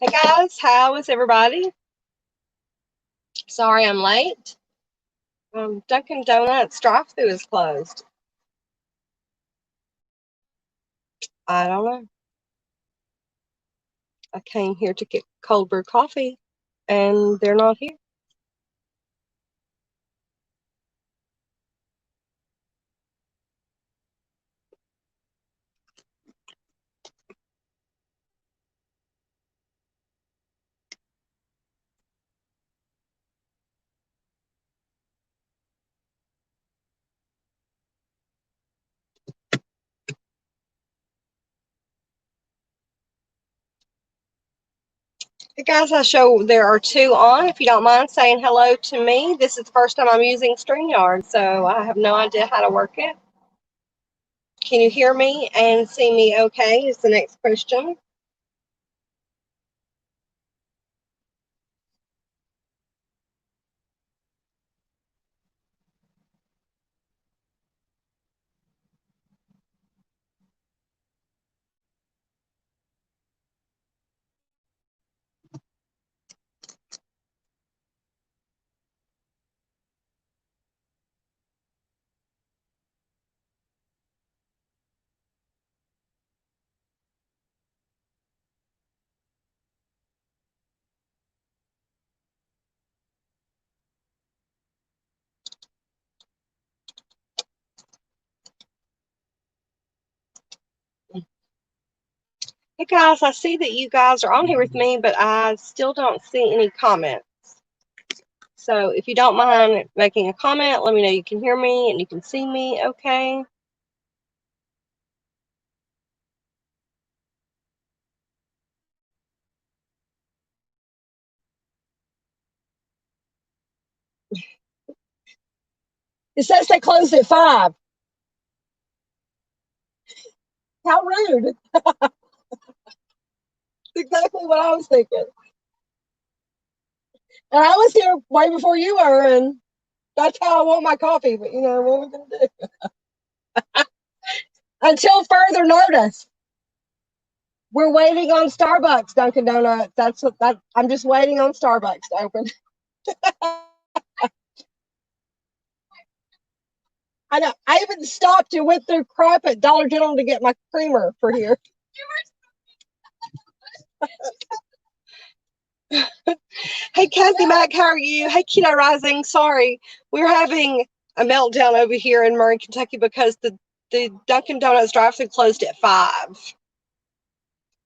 Hey guys, how is everybody? Sorry I'm late. Dunkin' Donuts drive-thru is closed. I don't know. I came here to get cold brew coffee and they're not here. Hey guys, I show there are two on. If you don't mind saying hello to me, this is the first time I'm using StreamYard, so I have no idea how to work it. Can you hear me and see me okay is the next question. Hey guys, I see that you guys are on here with me, but I still don't see any comments. So if you don't mind making a comment, let me know you can hear me and you can see me okay. It says they closed at 5. How rude. Exactly what I was thinking. And I was here way before you were, and that's how I want my coffee. But, what are we going to do? Until further notice. We're waiting on Starbucks, Dunkin' Donuts. I'm just waiting on Starbucks to open. I know. I even stopped and went through crap at Dollar General to get my creamer for here. Hey, Kathy Mac, how are you? Hey, Keto Rising. Sorry, we're having a meltdown over here in Murray, Kentucky because the Dunkin' Donuts drive-thru closed at 5.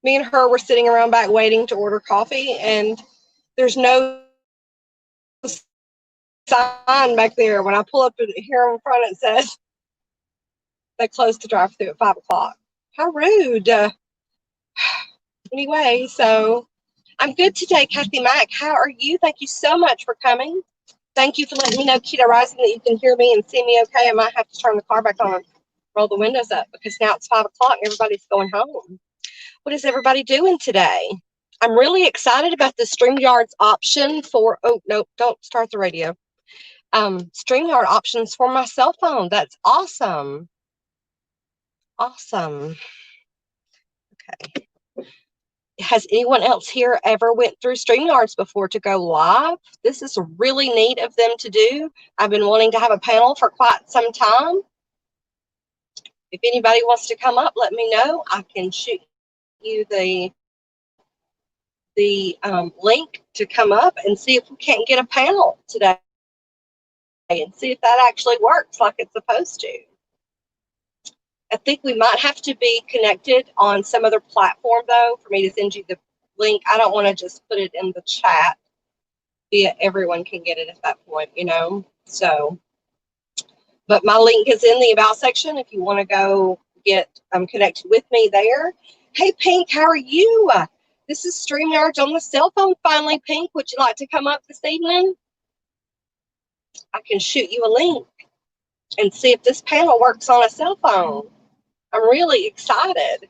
Me and her were sitting around back waiting to order coffee, and there's no sign back there. When I pull up here in front, it says they closed the drive-thru at 5 o'clock. How rude. Anyway, so I'm good today, Kathy Mac. How are you? Thank you so much for coming. Thank you for letting me know, Keto Rising, that you can hear me and see me okay. I might have to turn the car back on and roll the windows up because now it's 5 o'clock and everybody's going home. What is everybody doing today? I'm really excited about the StreamYard's option for, oh, no, don't start the radio. StreamYard options for my cell phone. That's awesome. Awesome. Okay. Has anyone else here ever went through StreamYards before to go live? This is really neat of them to do. I've been wanting to have a panel for quite some time. If anybody wants to come up, let me know. I can shoot you the link to come up and see if we can't get a panel today and see if that actually works like it's supposed to. I think we might have to be connected on some other platform, though, for me to send you the link. I don't want to just put it in the chat via everyone can get it at that point, So, but my link is in the About section if you want to go get connected with me there. Hey, Pink, how are you? This is StreamYard on the cell phone finally, Pink. Would you like to come up this evening? I can shoot you a link and see if this panel works on a cell phone. I'm really excited.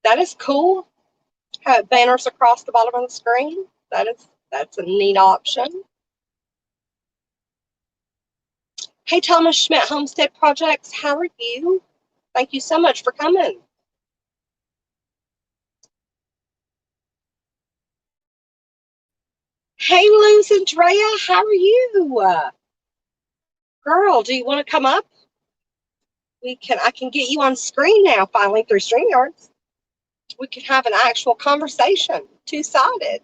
That is cool. Have banners across the bottom of the screen. That's a neat option. Hey, Thomas Schmidt Homestead Projects, how are you? Thank you so much for coming. Hey, Luz and Drea, how are you? Girl, do you want to come up? I can get you on screen now, finally, through StreamYards. We can have an actual conversation, two-sided.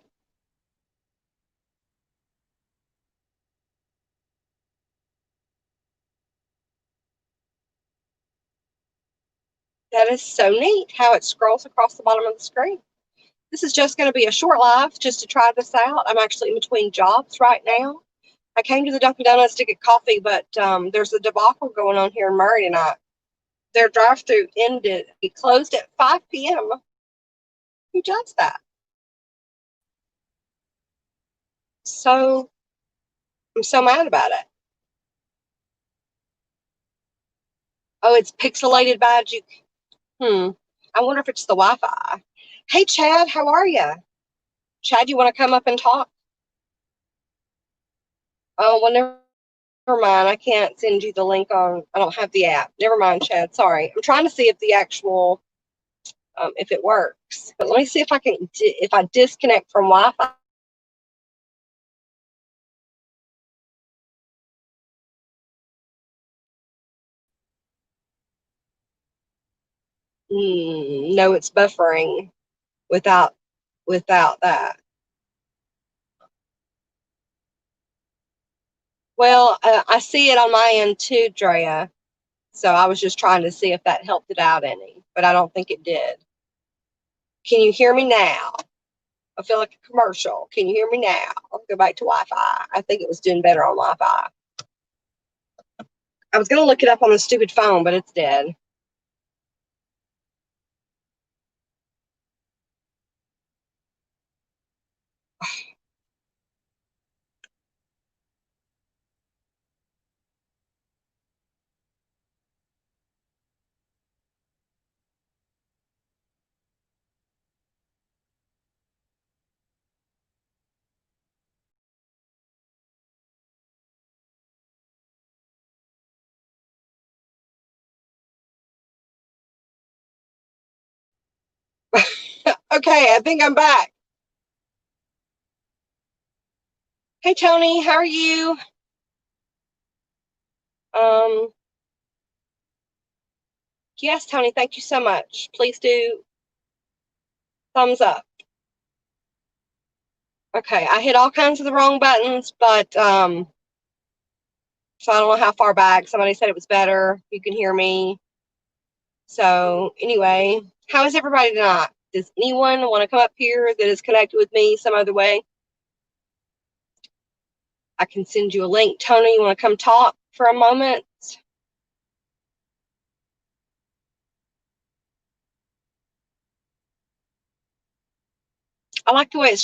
That is so neat how it scrolls across the bottom of the screen. This is just going to be a short live just to try this out. I'm actually in between jobs right now. I came to the Dunkin' Donuts to get coffee, but there's a debacle going on here in Murray tonight. Their drive-through ended. It closed at 5 p.m. Who does that? So I'm so mad about it. Oh, it's pixelated badge. I wonder if it's the Wi-Fi. Hey, Chad, how are you? Chad, you want to come up and talk? Oh, well, never mind. I can't send you the link on. I don't have the app. Never mind, Chad. Sorry. I'm trying to see if the actual if it works. But let me see if I can. If I disconnect from Wi-Fi. No, it's buffering without that. Well, I see it on my end too, Drea. So I was just trying to see if that helped it out any, but I don't think it did. Can you hear me now? I feel like a commercial. Can you hear me now? I'll go back to Wi-Fi. I think it was doing better on Wi-Fi. I was going to look it up on the stupid phone, but it's dead. Okay, I think I'm back. Hey, Tony, how are you? Um, yes, Tony, thank you so much. Please do thumbs up. Okay, I hit all kinds of the wrong buttons, but so I don't know how far back. Somebody said it was better. You can hear me. So anyway, how is everybody tonight? Does anyone want to come up here that is connected with me some other way? I can send you a link. Tony, you want to come talk for a moment? I like the way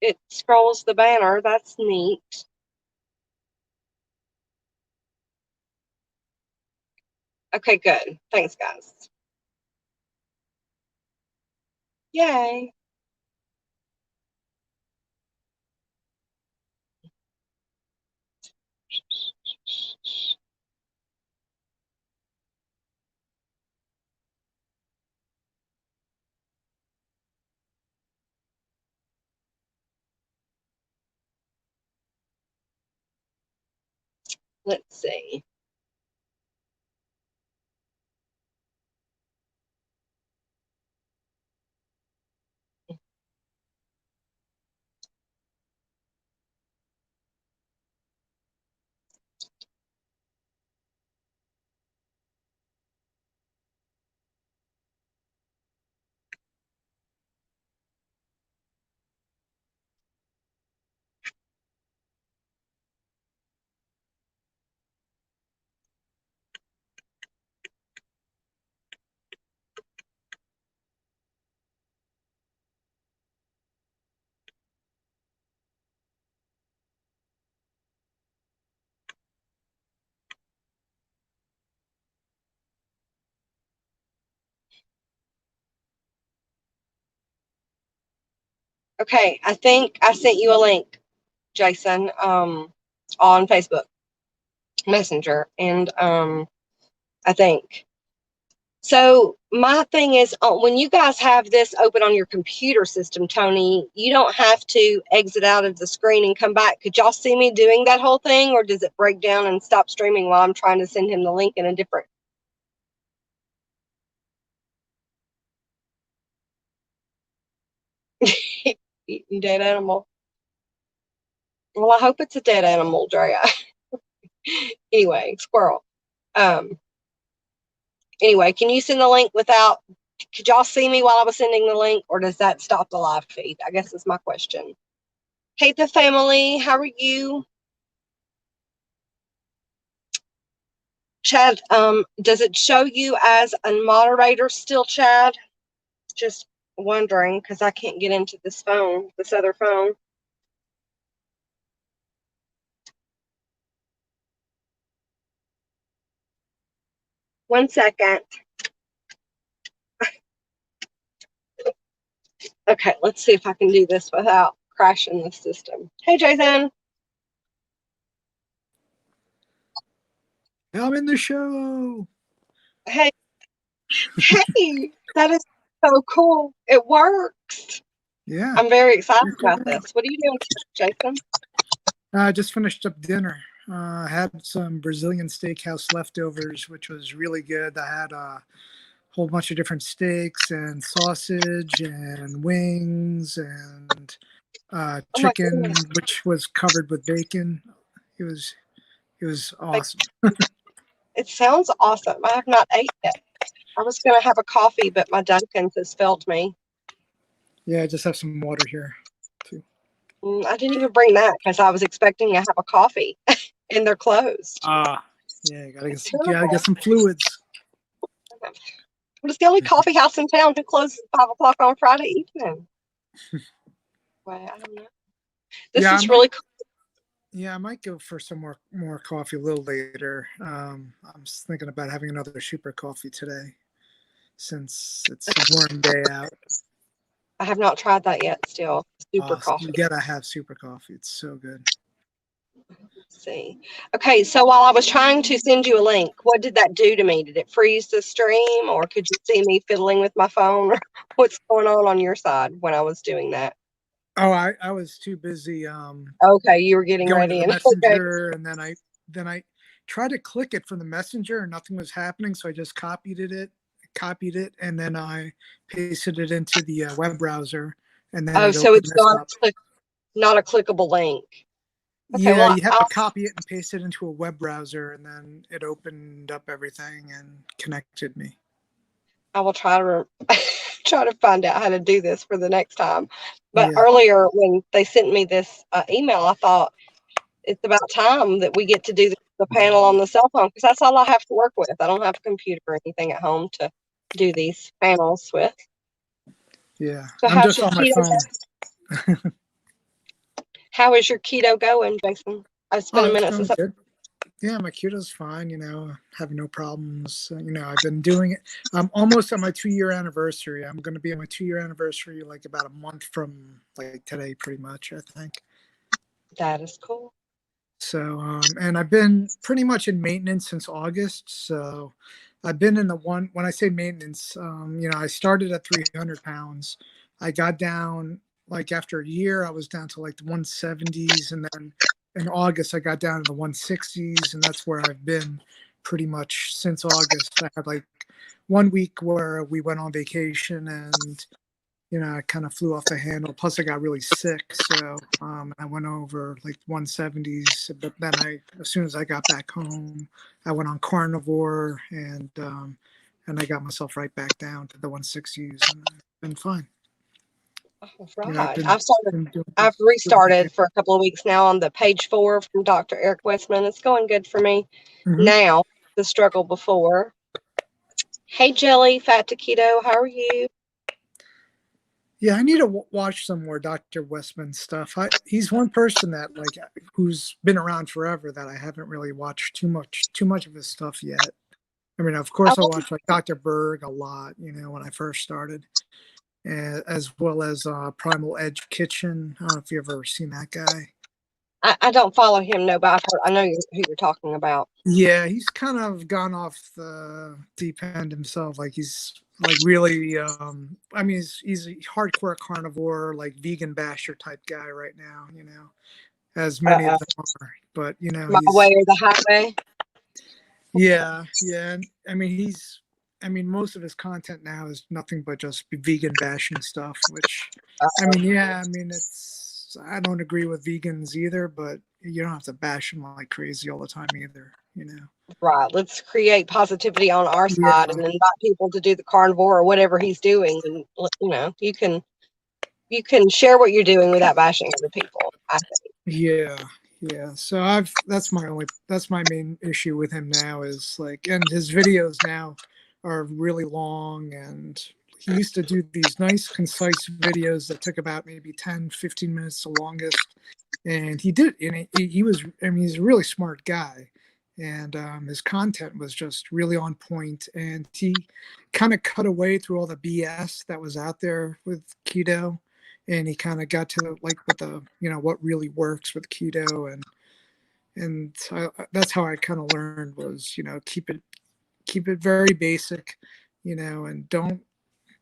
it scrolls the banner. That's neat. Okay, good. Thanks, guys. Yay. Let's see. Okay, I think I sent you a link, Jason, on Facebook Messenger, and I think So my thing is, when you guys have this open on your computer system, Tony, you don't have to exit out of the screen and come back. Could y'all see me doing that whole thing, or does it break down and stop streaming while I'm trying to send him the link in a different? Eating dead animal. Well, I hope it's a dead animal, Drea. Anyway, squirrel. Um, anyway, can you send the link without, could y'all see me while I was sending the link, or does that stop the live feed? I guess is my question. Hey, the family, how are you? Chad, does it show you as a moderator still, Chad? Just wondering, because I can't get into this phone, this other phone. One second. Okay, let's see if I can do this without crashing the system. Hey, Jason. I'm in the show. Hey, hey, that is so cool. It works. Yeah. I'm very excited about this. What are you doing, Jason? I just finished up dinner. I had some Brazilian steakhouse leftovers, which was really good. I had a whole bunch of different steaks and sausage and wings and Oh my chicken, goodness. which was covered with bacon. It was awesome. It sounds awesome. I have not ate yet. I was going to have a coffee, but my Dunkin' has failed me. Yeah, I just have some water here too. I didn't even bring that because I was expecting to have a coffee and they're closed. Yeah, gotta get some fluids. What is the only coffee house in town who closes at 5 o'clock on Friday evening? Well, I don't know. This is really cool. Yeah, I might go for some more coffee a little later. I'm thinking about having another super coffee today, since it's a warm day out. I have not tried that yet. Still, super coffee. You gotta have super coffee. It's so good. Let's see. Okay, so while I was trying to send you a link, what did that do to me? Did it freeze the stream, or could you see me fiddling with my phone? What's going on your side when I was doing that? Oh, I was too busy. Okay, you were getting going ready. to the And okay. messenger, and then I tried to click it from the messenger, and nothing was happening. So I just copied it, and then I pasted it into the web browser, and then Oh, it so opened it's this up. not a clickable link. Okay, Yeah, well, you have to copy it and paste it into a web browser, and then it opened up everything and connected me. I will try to try to find out how to do this for the next time. But Yeah. earlier, when they sent me this email, I thought it's about time that we get to do the panel on the cell phone because that's all I have to work with. I don't have a computer or anything at home to do these panels with. Yeah, So I'm how's just your on my keto? phone. How is your keto going, Jason? It's been Oh, a it's minute going since I. good. Yeah, my keto's fine. Having no problems. I've been doing it. I'm almost on my 2-year anniversary. I'm going to be on my 2-year anniversary like about a month from like today, pretty much, I think. That is cool. So, and I've been pretty much in maintenance since August. So, I've been in the one, when I say maintenance, I started at 300 pounds. I got down, like after a year, I was down to like the 170s. And then in August, I got down to the 160s. And that's where I've been pretty much since August. I had like 1 week where we went on vacation, and I kind of flew off the handle. Plus, I got really sick, so I went over like 170s. But then as soon as I got back home, I went on carnivore, and I got myself right back down to the 160s, and I've been fine. All I've right. been I've doing restarted for a couple of weeks now on the page 4 from Dr. Eric Westman. It's going good for me now. The struggle before. Hey, Jelly, Fat Taquito, how are you? Yeah, I need to watch some more Dr. Westman stuff. He's one person that who's been around forever that I haven't really watched too much of his stuff yet. I mean, of course, I watched like Dr. Berg a lot, when I first started, as well as Primal Edge Kitchen. I don't know if you've ever seen that guy. I don't follow him, no, but I know who you're talking about. Yeah, he's kind of gone off the deep end himself. Like he's like really I mean he's a hardcore carnivore, like vegan basher type guy right now, as many of Uh-oh. them are. But My way or the highway. yeah. And I mean most of his content now is nothing but just vegan bashing stuff, which I mean, yeah, I mean I don't agree with vegans either, but you don't have to bash them like crazy all the time either. Right. Let's create positivity on our side Yeah, and invite people to do the carnivore or whatever he's doing. And you can share what you're doing without bashing other people. I think. yeah, yeah. So that's my main issue with him now is like, and his videos now are really long, and he used to do these nice concise videos that took about maybe 10, 15 minutes the longest. And he was, I mean, he's a really smart guy. And his content was just really on point. And he kind of cut away through all the BS that was out there with keto. And he kind of got to like what what really works with keto. That's how I kind of learned was, keep it very basic, and don't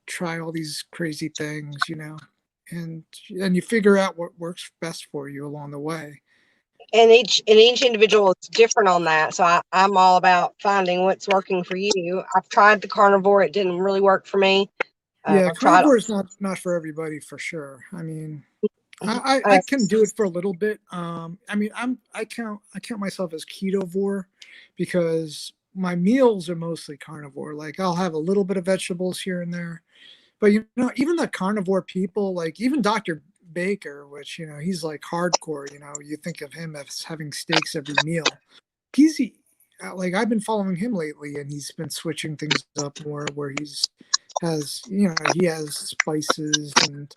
try all these crazy things, and you figure out what works best for you along the way. And each individual is different on that. So I'm all about finding what's working for you. I've tried the carnivore; it didn't really work for me. Yeah, I've tried. carnivore is not for everybody for sure. I mean, I Uh, can do it for a little bit. I mean, I count myself as ketovore because my meals are mostly carnivore. Like I'll have a little bit of vegetables here and there, but even the carnivore people, like even Dr. Baker, which he's like hardcore. You think of him as having steaks every meal. He's like I've been following him lately, and he's been switching things up more, where he has spices and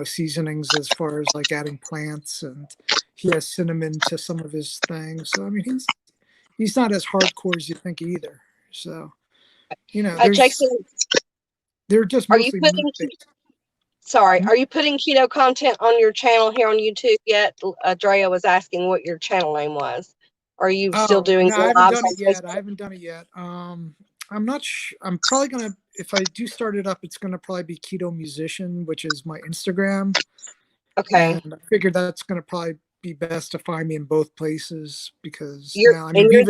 seasonings as far as like adding plants, and he has cinnamon to some of his things. So I mean, he's not as hardcore as you think either. So Jason, they're just are you mostly meat putting? based. Sorry, are you putting keto content on your channel here on YouTube yet? Drea was asking what your channel name was. Are you still Oh doing no, I your haven't lives done on it yet. I Facebook? haven't done it yet. I'm not. I'm probably gonna. If I do start it up, it's gonna probably be Keto Musician, which is my Instagram, Okay, and I figured that's gonna probably be best to find me in both places because you're now I mean and you're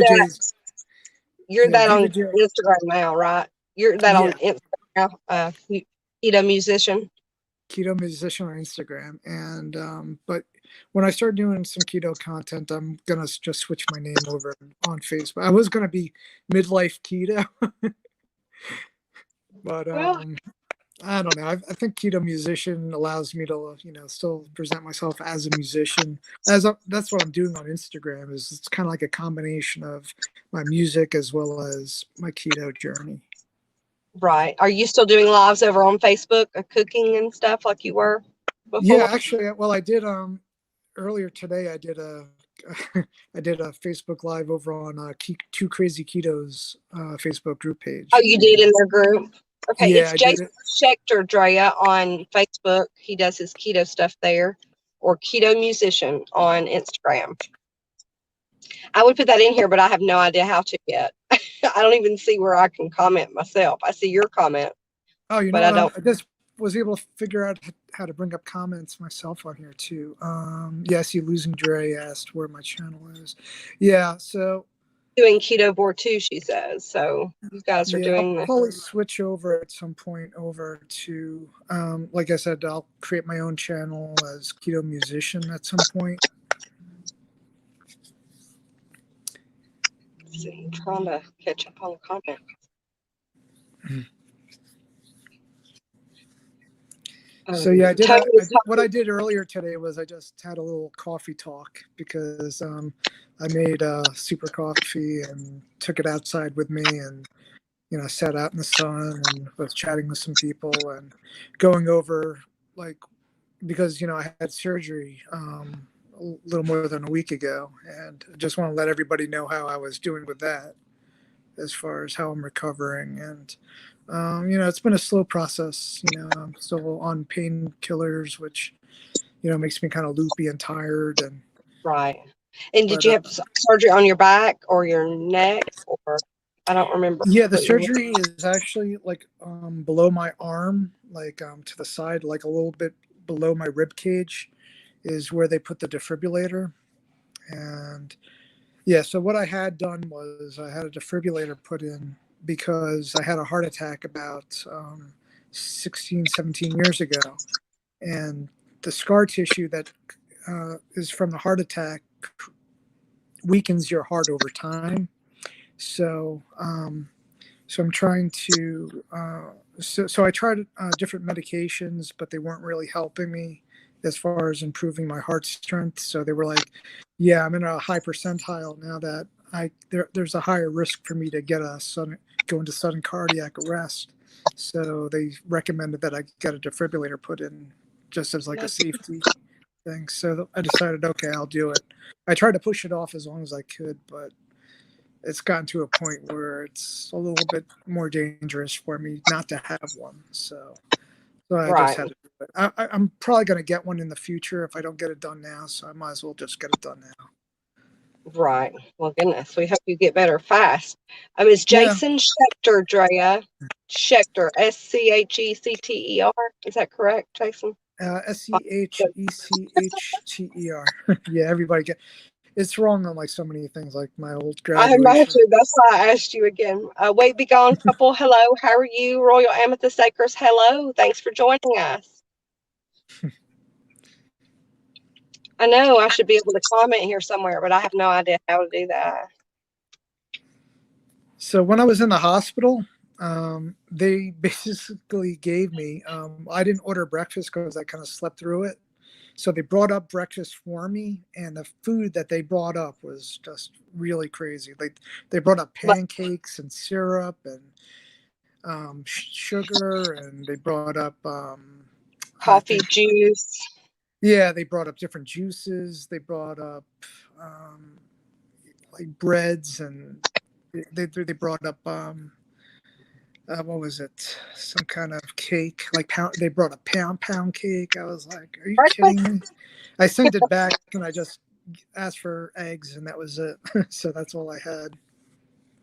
Yeah, that Viva on J, Instagram now, right? You're that on yeah, Instagram now. Keto musician. Keto Musician on Instagram, and but when I start doing some keto content, I'm gonna just switch my name over on Facebook. I was gonna be Midlife Keto, but Well, I don't know. I think Keto Musician allows me to, still present myself as a musician. That's what I'm doing on Instagram. Is it's kind of like a combination of my music as well as my keto journey. right. Are you still doing lives over on Facebook, cooking and stuff like you were Yeah, before? actually, well, I did earlier today. I did a I did a Facebook Live over on Two Crazy Ketos Facebook group Oh, page. you did in their group. Okay, Yeah, it's I did Jason it. Schechter Drea on Facebook. He does his keto stuff there, or Keto Musician on Instagram. I would put that in here, but I have no idea how to yet. I don't even see where I can comment myself. I see your comment, Oh, but I don't. I just was able to figure out how to bring up comments myself on here too. Yeah, I see Losing Dre asked where my channel is. Yeah, so Doing keto board too, she says. So you guys are yeah, I'll doing the probably switch over at some point over to, like I said, I'll create my own channel as Keto Musician at some point. let's see, trying to catch up on the comment. So yeah, Tony was what I talking. did earlier today was I just had a little coffee talk because I made super coffee and took it outside with me, and sat out in the sun and was chatting with some people and going over, like, because I had surgery a little more than a week ago, and I just want to let everybody know how I was doing with that as far as how I'm recovering. And it's been a slow process. I'm still on painkillers, which makes me kind of loopy and tired. And Right. And did But you have surgery on your back or your neck, or I don't remember yeah, the what you. surgery is actually like below my arm, like to the side, like a little bit below my rib cage, is where they put the defibrillator. And yeah, so what I had done was I had a defibrillator put in because I had a heart attack about 16, 17 years ago. And the scar tissue that is from the heart attack weakens your heart over time. So, so I'm trying to, so I tried different medications, but they weren't really helping me as far as improving my heart strength. So they were like, yeah, I'm in a high percentile now that there's a higher risk for me to get go into sudden cardiac arrest. So they recommended that I get a defibrillator put in just as like a safety thing. So I decided, okay, I'll do it. I tried to push it off as long as I could, but it's gotten to a point where it's a little bit more dangerous for me not to have one. So I just Right. had to do it. I'm probably going to get one in the future if I don't get it done now. So I might as well just get it done now. Right. Well, goodness, we hope you get better fast. It's Yeah. Jason Schechter, Drea. Schechter, Schechter. Is that correct, Jason? Schechter. Yeah, everybody it's wrong on like so many things, like my old I graduation. imagine that's why I asked you again. Wait, be gone, couple. Hello, how are you? Royal Amethyst Acres. Hello, thanks for joining us. I know I should be able to comment here somewhere, but I have no idea how to do that. So when I was in the hospital, they basically gave me. I didn't order breakfast because I kind of slept through it. So they brought up breakfast for me, and the food that they brought up was just really crazy. Like they brought up But pancakes and syrup and sugar, and they brought up I coffee, think juice. yeah, they brought up different juices. They brought up um, like breads, and they brought up what was it? Some kind of cake, like pound. They brought a pound cake. I was like, "Are you kidding Breakfast. me?" I sent it back, and I just asked for eggs, and that was it. So that's all I had.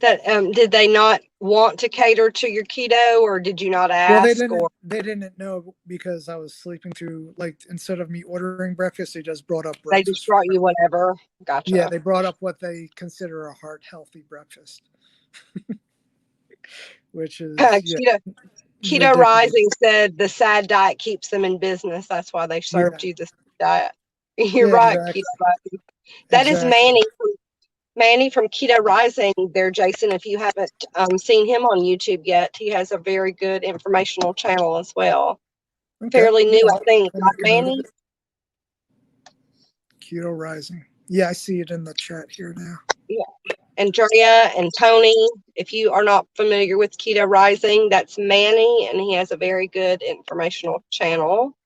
That did they not want to cater to your keto, or did you not Well, they ask, didn't. or They didn't know because I was sleeping through. Like instead of me ordering breakfast, they just brought up they just breakfast for brought me. you whatever? Yeah, Gotcha. they brought up what they consider a heart healthy breakfast, which is yeah Keto Keto ridiculous. Rising said the sad diet keeps them in business. That's why they served Yeah, you this diet. You're yeah, right, Keto exactly, Rising. That is exactly. Manny from Keto Rising there, Jason. If you haven't seen him on YouTube yet, he has a very good informational channel as well. Okay, Fairly yeah, new, I think, I'll right, make a note of Manny? it. Keto Rising. Yeah, I see it in the chat here now. Yeah. Andrea and Tony, if you are not familiar with Keto Rising, that's Manny, and he has a very good informational channel.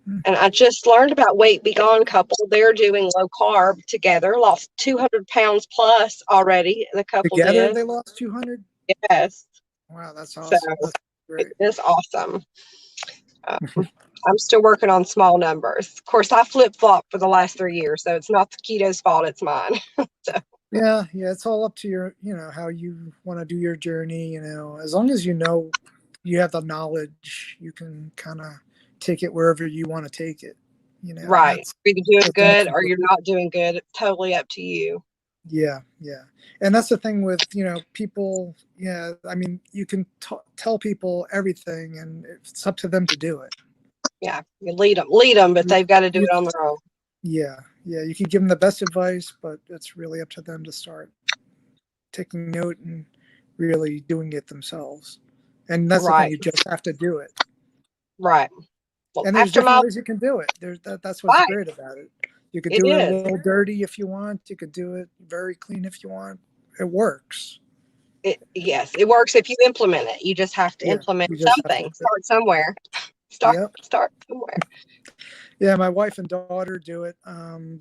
Hmm. And I just learned about Weight Be Gone couple. They're doing low carb together, lost 200 pounds plus already. The couple Together, did. they lost 200. Yes. Wow, that's So awesome. That's it great. is awesome. Um, I'm still working on small numbers. Of course, I flip flop for the last 3 years, so it's not the keto's fault, it's mine. So, Yeah, yeah, it's all up to how you want to do your journey. As long as you have the knowledge, you can kind of take it wherever you want to take it. And right. You're either doing that's the good most or you're important. not doing good. It's totally up to you. Yeah, yeah, and that's the thing with people. Yeah, I mean, you can tell people everything, and it's up to them to do it. Yeah. You lead them, but You, they've got to do you, it on their own. yeah, yeah, you can give them the best advice, but it's really up to them to start taking note and really doing it themselves. And that's the thing, Right. you just have to do it. Right. Well, And there's after different my ways you can do it. That's what's right, great about it. You could it do it a is. little dirty if you want. You could do it very clean if you want. It works. Yes, it works if you implement it. You just have to Yeah, implement you just have to something. do it. Start somewhere. Start Yep. start somewhere. Yeah, my wife and daughter do it.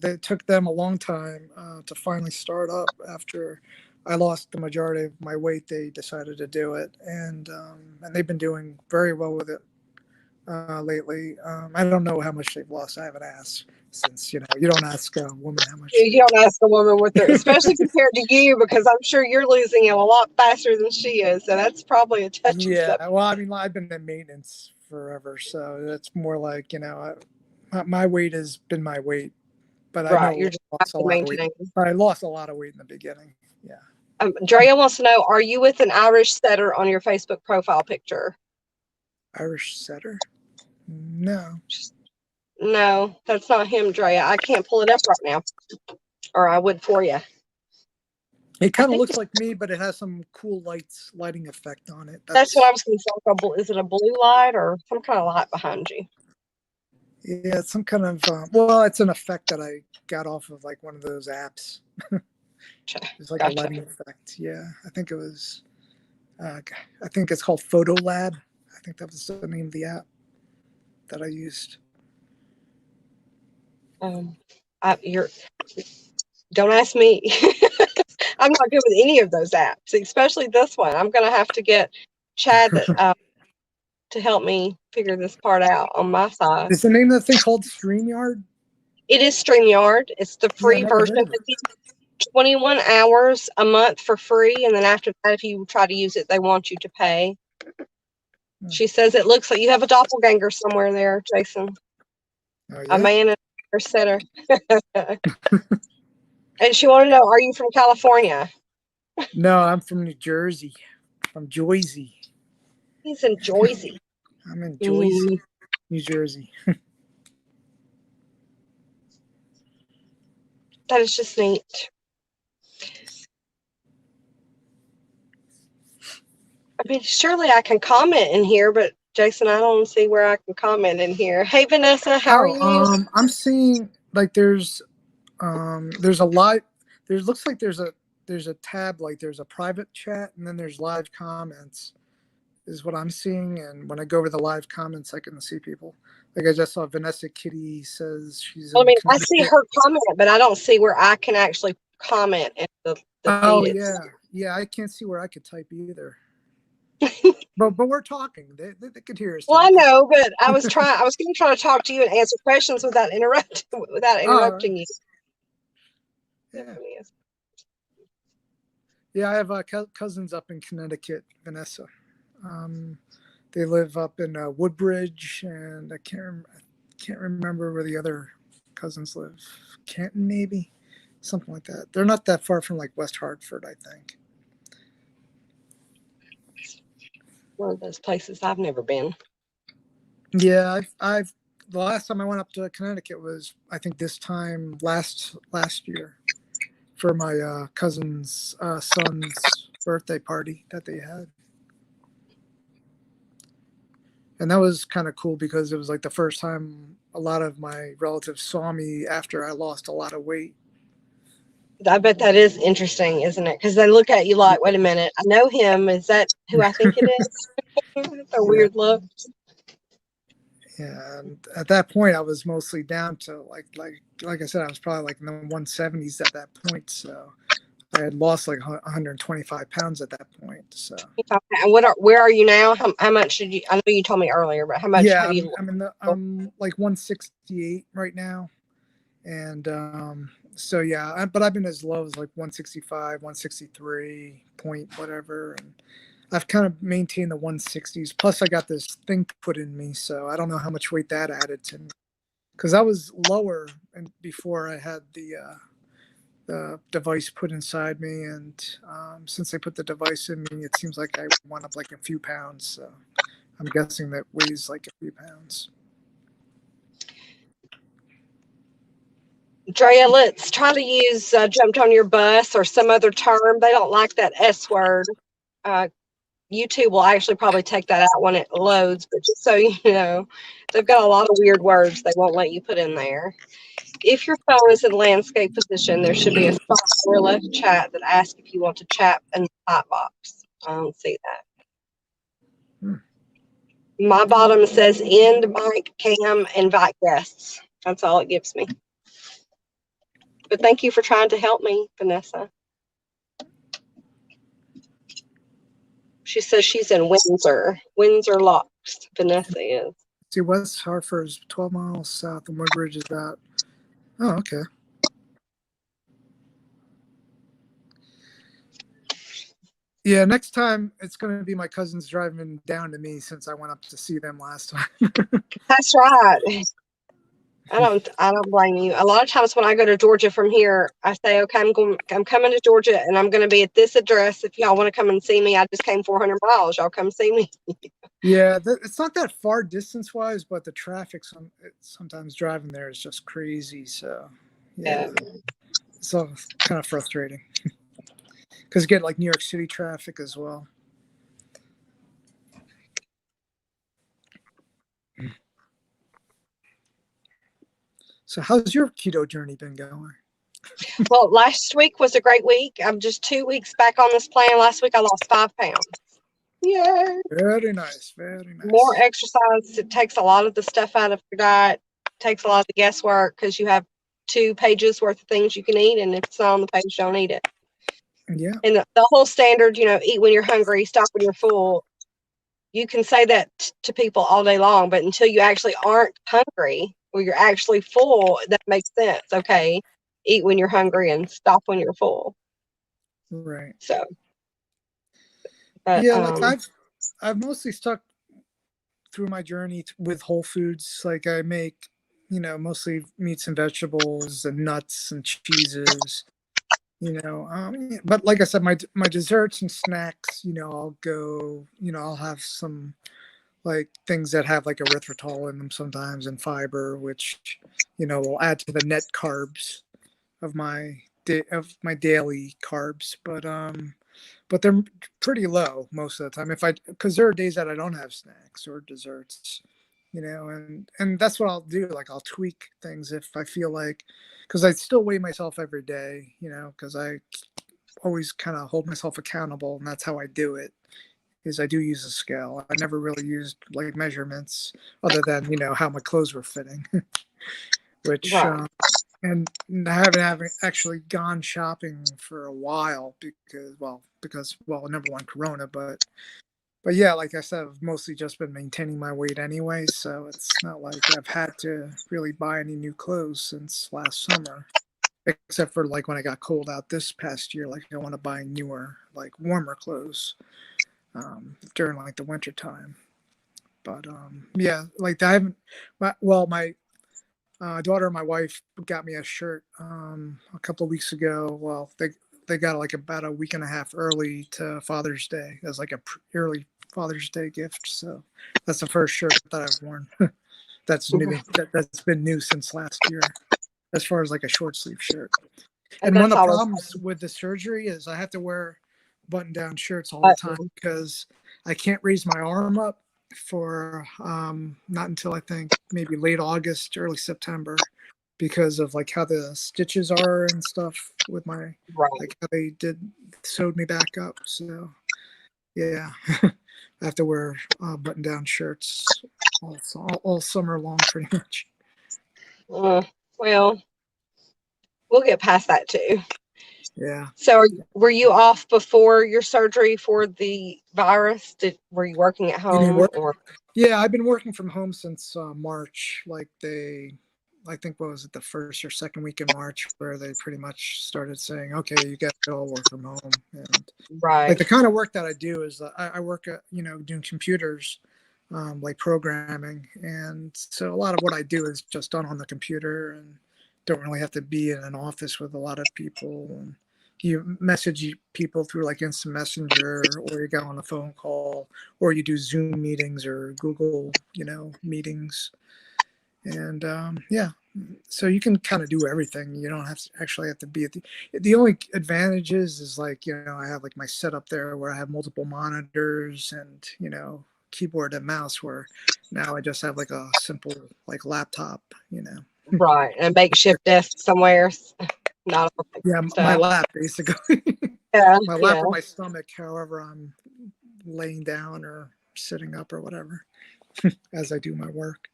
It took them a long time to finally start up after I lost the majority of my weight. They decided to do it, and they've been doing very well with it lately. I don't know how much they've lost. I haven't asked since you don't ask a woman how much. You don't ask a woman with her, especially compared to you, because I'm sure you're losing him a lot faster than she is. So that's probably a touchy Yeah, subject. well, I mean, I've been in maintenance forever, so that's more like my weight has been my weight, but I Right. know You're I just have lost a to lot of weight. maintain. I lost a lot of weight in the beginning. Yeah, Drea wants to know, are you with an Irish setter on your Facebook profile picture? Irish setter. No, No, that's not him, Drea. I can't pull it up right now, or I would for you. it I kind of think looks like me, but it has some cool lighting effect on it. that's what I That's was going to say. Is it a blue light or some kind of light behind you? Yeah, it's some kind of well, it's an effect that I got off of like one of those apps. It's like a Gotcha. lighting effect. Yeah, I think it was. I think it's called Photo Lab. I think that was the name of the app that I used. Um, you're don't ask me. I'm not good with any of those apps, especially this one. I'm going to have to get Chad to help me figure this part out on my side. Is the name of the thing called StreamYard? It is StreamYard. It's the Yeah, I free never version. heard of it. It's 21 hours a month for free, and then after that, if you try to use it, they want you to pay. Hmm. She says it looks like you have a doppelganger somewhere there, Jason. Oh A yeah. man and a setter. And she wanted to know, are you from California? No, I'm from New Jersey. From Jersey. He's in Jersey. I'm in Jersey, Mm, New Jersey. that is just neat. I mean, surely I can comment in here, but Jason, I don't see where I can comment in here. Hey, Vanessa, how are Oh, you? I'm seeing like there's a lot. There looks like there's a tab, like there's a private chat, and then there's live comments is what I'm seeing. And when I go over the live comments, I can see people. Like I just saw Vanessa Kitty says she's Well, I in mean, I see Connecticut. her comment, but I don't see where I can actually comment in the Oh feed. yeah, I can't see where I could type either. But we're talking. They could hear us Well, I talking. know, but I was going to try to talk to you and answer questions without All right. interrupting you. Yeah. Yeah, I have cousins up in Connecticut, Vanessa. Um, they live up in Woodbridge, and can't remember where the other cousins live. Canton, maybe, something like that. They're not that far from like West Hartford, I think. One of those places I've never been. Yeah, I've the last time I went up to Connecticut was I think this time last year for my cousin's son's birthday party that they had. And that was kind of cool because it was like the first time a lot of my relatives saw me after I lost a lot of weight. I bet that is interesting, isn't it? Because they look at you like, wait a minute, I know him. Is that who I think it is? It's a Yeah, weird look. yeah. And at that point, I was mostly down to like I said, I was probably like in the 170s at that point. So I had lost like 125 pounds at that point. So And where are you now? How much did you? I know you told me earlier, but how much yeah, have you? I'm like 168 right now, and so yeah, but I've been as low as like 165, 163 point whatever, and I've kind of maintained the 160s. Plus, I got this thing put in me, so I don't know how much weight that added to me. Because I was lower and before I had the device put inside me, and since they put the device in me, it seems like I went up like a few pounds. So I'm guessing that weighs like a few pounds. Drea, let's try to use jumped on your bus or some other term. They don't like that S word. YouTube will actually probably take that out when it loads, but just so you know, they've got a lot of weird words they won't let you put in there. If your phone is in landscape position, there should be a spot or left chat that asks if you want to chat in the chat box. I don't see that. Hmm. My bottom says end mic cam invite guests. That's all it gives me. But thank you for trying to help me, Vanessa. She says she's in Windsor. Windsor Locks, Vanessa is. See, West Hartford is 12 miles south, and Woodbridge is about. Oh, okay. Yeah, next time it's going to be my cousins driving down to me since I went up to see them last time. That's right. I don't blame you. A lot of times when I go to Georgia from here, I say, okay, I'm coming to Georgia and I'm going to be at this address. If y'all want to come and see me, I just came 400 miles. Y'all come see me. Yeah, it's not that far distance wise, but the traffic sometimes driving there is just crazy. So, yeah, Yeah. so kind of frustrating because you get like New York City traffic as well. So, how's your keto journey been going? Well, last week was a great week. I'm just 2 weeks back on this plan. Last week I lost 5 pounds. Yay. Very nice, very More nice. exercise. It takes a lot of the stuff out of your diet. Takes a lot of the guesswork because you have 2 pages worth of things you can eat, and if it's not on the page, don't eat it. Yeah, And the whole standard, eat when you're hungry, stop when you're full. You can say that to people all day long, but until you actually aren't hungry or you're actually full, that makes sense. Okay, eat when you're hungry and stop when you're full. right. So, but Yeah, like I've mostly stuck through my journey with Whole Foods. Like I make, mostly meats and vegetables and nuts and cheeses. But like I said, my desserts and snacks, I'll go, I'll have some like things that have like erythritol in them sometimes and fiber, which will add to the net carbs of my daily carbs. But they're pretty low most of the time. Because there are days that I don't have snacks or desserts, and that's what I'll do. Like I'll tweak things if I feel like, because I still weigh myself every day, because I always kind of hold myself accountable, and that's how I do it. Is I do use a scale. I never really used like measurements other than how my clothes were fitting, which right, and I haven't actually gone shopping for a while because number one Corona, but yeah, like I said, I've mostly just been maintaining my weight anyway, so it's not like I've had to really buy any new clothes since last summer, except for like when I got cold out this past year. Like I want to buy newer, like warmer clothes during like the winter time. But yeah, like I haven't. My daughter and my wife got me a shirt a couple of weeks ago. Well, they got like about a week and a half early to Father's Day as like a early Father's Day gift. So that's the first shirt that I've worn. That's new. That's been new since last year, as far as like a short sleeve shirt. and And one that's of the always problems with the surgery is I have to wear button down shirts all the time because I can't raise my arm up for not until I think maybe late August, early September, because of like how the stitches are and stuff with my right. like how they sewed me back up. So yeah, I have to wear button down shirts all summer long, pretty much. Well, we'll get past that too. Yeah. So, were you off before your surgery for the virus? Were you working at You mean home work? or? Yeah, I've been working from home since March. I think what was it, the first or second week in March, where they pretty much started saying, "Okay, you guys all work from home." And like Right, the kind of work that I do is I work at doing computers, like programming, and so a lot of what I do is just done on the computer and don't really have to be in an office with a lot of people. And you message people through like instant messenger, or you go on a phone call, or you do Zoom meetings or Google meetings. And yeah, so you can kind of do everything. You don't actually have to be at the only advantages is like I have like my setup there where I have multiple monitors and keyboard and mouse, where now I just have like a simple like laptop. right. And a makeshift desk somewhere. Not all that Yeah, my stuff. lap basically. Yeah, My lap yeah. or my stomach, however I'm laying down or sitting up or whatever as I do my work.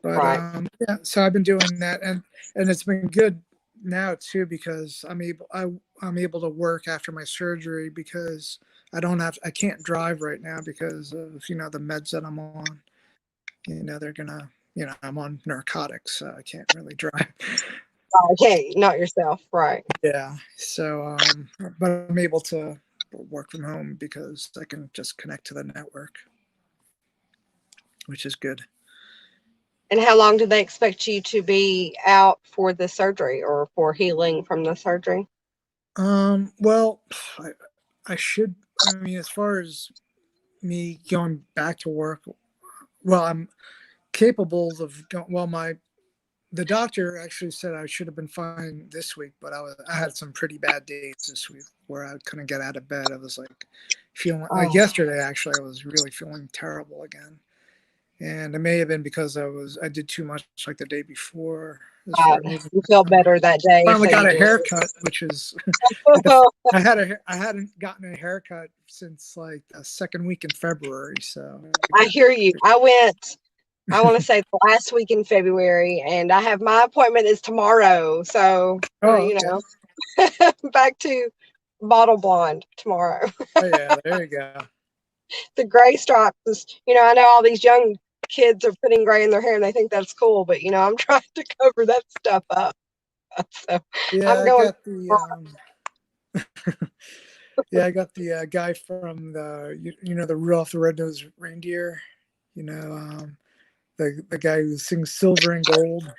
But Right. yeah, so I've been doing that, and it's been good now too because I'm able to work after my surgery because I can't drive right now because of the meds that I'm on. they're gonna, I'm on narcotics, so I can't really drive. Okay, not yourself, right? Yeah. So, but I'm able to work from home because I can just connect to the network, which is good. And how long do they expect you to be out for the surgery or for healing from the surgery? Well, I, I should, I mean, as far as me going back to work, well, I'm capable of going, well, the doctor actually said I should have been fine this week, but I had some pretty bad days this week where I couldn't get out of bed. I was like feeling like Oh, yesterday, actually, I was really feeling terrible again. And it may have been because I did too much like the day before as far as moving. you feel better that day, Finally so you got a did. haircut, which is I hadn't gotten a haircut since like the second week in February. So I hear you. I want to say the last week in February, and I have my appointment is tomorrow. So, oh, okay. back to bottle blonde tomorrow. Oh yeah, there you go. The gray stripes is, I know all these young kids are putting gray in their hair and they think that's cool, but I'm trying to cover that stuff up. So Yeah, I'm I going. got the yeah, I got the guy from the Rudolph the Red-Nosed Reindeer, the guy who sings Silver and Gold,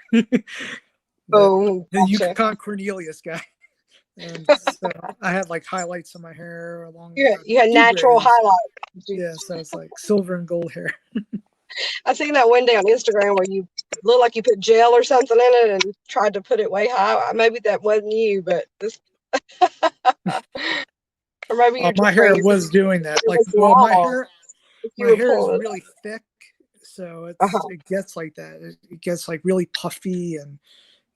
Oh, the gotcha. Yukon Cornelius guy. And so I had like highlights on my hair along with You had two natural grays. highlights. Yeah, so it's like silver and gold hair. I seen that one day on Instagram where you look like you put gel or something in it and tried to put it way high. Maybe that wasn't you, but this, or maybe you're My just hair crazy. was doing that. It Like, was well, long if you my were hair is pulling it really thick, so up. Uh-huh. it gets like that. It gets like really puffy, and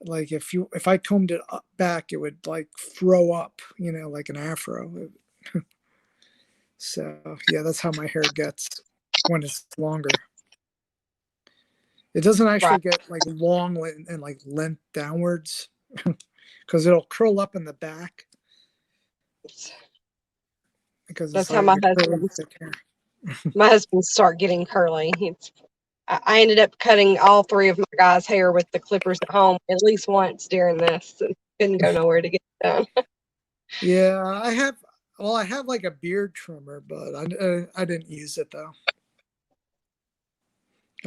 like if I combed it up back, it would like throw up, like an afro. So yeah, that's how my hair gets when it's longer. It doesn't Right. actually get like long and like length downwards because it'll curl up in the back because it's That's how like a curly thick hair. my husband start getting curly. I ended up cutting all three of my guys' hair with the clippers at home at least once during this, and couldn't go nowhere to get it done. Yeah, I have like a beard trimmer, but I didn't use it though.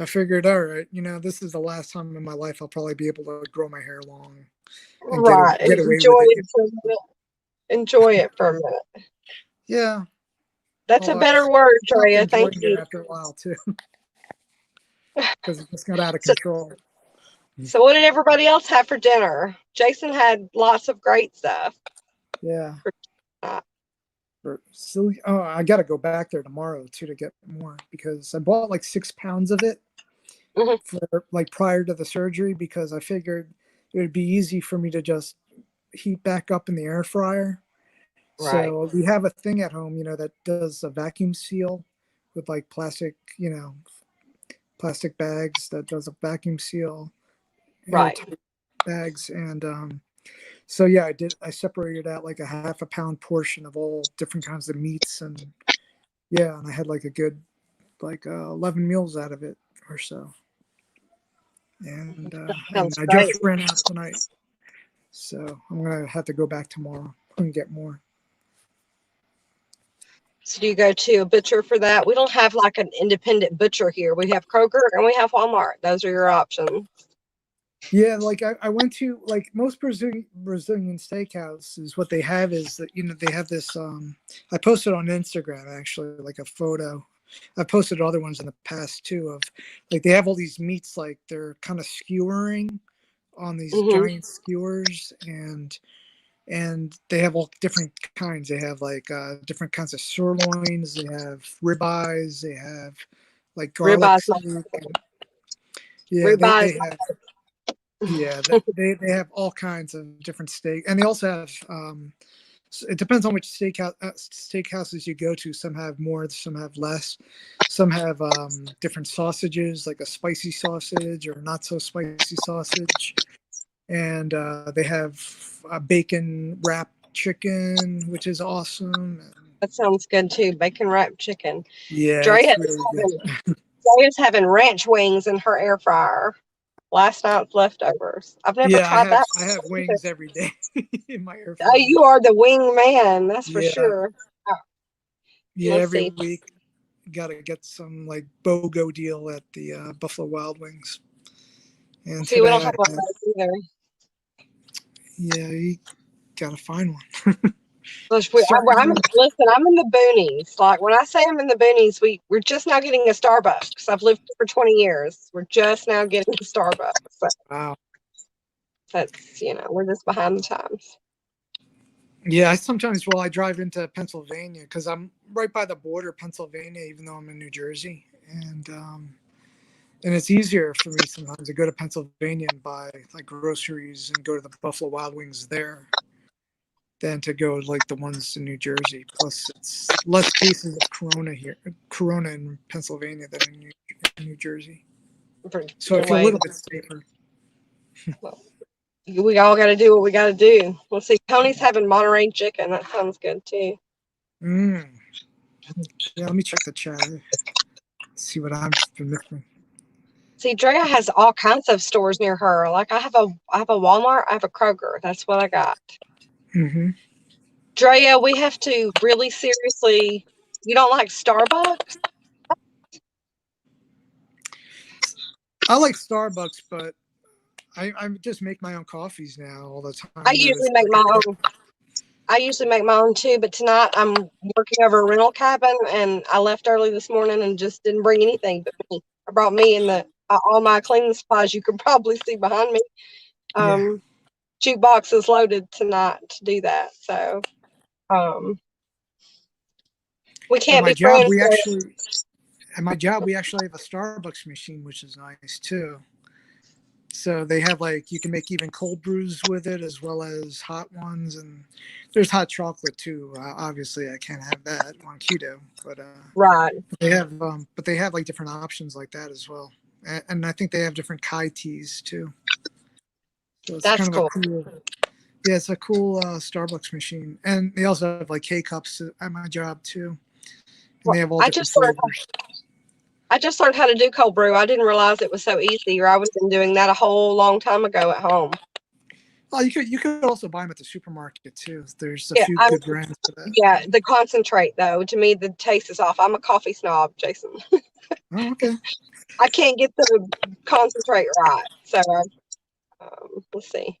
I figured, all right, this is the last time in my life I'll probably be able to grow my hair long and Right. get away Enjoy with it. it for a minute. Enjoy it for a minute. Yeah, That's a well, I better word, stopped Drea. Thank enjoying it you. after a while too because it just got out of So, control. so what did everybody else have for dinner? Jason had lots of great stuff. Yeah. Uh, Oh, I got to go back there tomorrow too to get more because I bought like 6 pounds of it mhm. for like prior to the surgery because I figured it would be easy for me to just heat back up in the air fryer. Right. So we have a thing at home, that does a vacuum seal with like plastic bags that does a vacuum seal, Right. airtight bags. And so yeah, I separated out like a half a pound portion of all different kinds of meats, and yeah, and I had like a good like 11 meals out of it or so. That And sounds I great. just ran out tonight, so I'm gonna have to go back tomorrow and get more. So do you go to a butcher for that? We don't have like an independent butcher here. We have Kroger and we have Walmart. Those are your options. Yeah, like I went to like most Brazilian steakhouses. What they have is that they have this. I posted on Instagram actually like a photo. I've posted other ones in the past too of like they have all these meats like they're kind of skewering on these Hmm. giant skewers, and they have all different kinds. They have like different kinds of sirloins. They have ribeyes. They have like garlic Ribeyes, steak. And, yeah, ribeyes. they have yeah, they have all kinds of different steak, and they also have. It depends on which steakhouses you go to. Some have more, some have less. Some have different sausages, like a spicy sausage or not so spicy sausage, and they have a bacon wrapped chicken, which is awesome. That sounds good too. Bacon wrapped chicken. Yeah, Dre it's has really told good. me Drea's having ranch wings in her air fryer. Last night's leftovers. I've never Yeah, tried that I have either. wings every day in my air Oh, fryer. you are the wing man, that's for Yeah, sure. Oh, yeah, let's every see. week gotta get some like BOGO deal at the Buffalo Wild Wings. And See, we today don't I have one of had, those either. yeah, you gotta find one. Certain Listen, I'm in the boonies. Like when I say I'm in the boonies, we're just now getting a Starbucks. I've lived here for 20 years. We're just now getting a Starbucks. So wow. that's, we're just behind the times. Yeah, I sometimes I drive into Pennsylvania because I'm right by the border, Pennsylvania, even though I'm in New Jersey, and it's easier for me sometimes to go to Pennsylvania and buy like groceries and go to the Buffalo Wild Wings there than to go like the ones in New Jersey. Plus, it's less cases of Corona in Pennsylvania than in New Jersey. So I Either feel a way, little bit safer. we all got to do what we got to do. We'll see. Tony's having Monterey chicken. That sounds good too. Mm. Yeah, let me check the chat. See what I've been missing. See, Drea has all kinds of stores near her. Like I have a Walmart, I have a Kroger. That's what I got. Mm-hmm. Drea, we have to really seriously. You don't like Starbucks? I like Starbucks, but I just make my own coffees now all the time. I I usually notice. make my own. I usually make my own too, but tonight I'm working over a rental cabin, and I left early this morning and just didn't bring anything but me. I brought me and all my cleaning supplies. You can probably see behind me. Yeah. Jukebox is loaded tonight to do that, so we At can't my be job, friends. we actually have a Starbucks machine, which is nice too. So they have like you can make even cold brews with it as well as hot ones, and there's hot chocolate too. Obviously, I can't have that on keto, but Right, they have like different options like that as well, and I think they have different Kai teas too. So it's that's kind of a cool. cool, yeah, it's a cool Starbucks machine, and they also have like K cups at my job too, and Well, they have all different flavors. I just learned how to do cold brew. I didn't realize it was so easy, or I would have been doing that a whole long time ago at home. Oh, you could also buy them at the supermarket too. There's a Yeah, few good brands for that. yeah, the concentrate though, to me the taste is off. I'm a coffee snob, Jason. Oh, okay. I can't get the concentrate right. So let's see.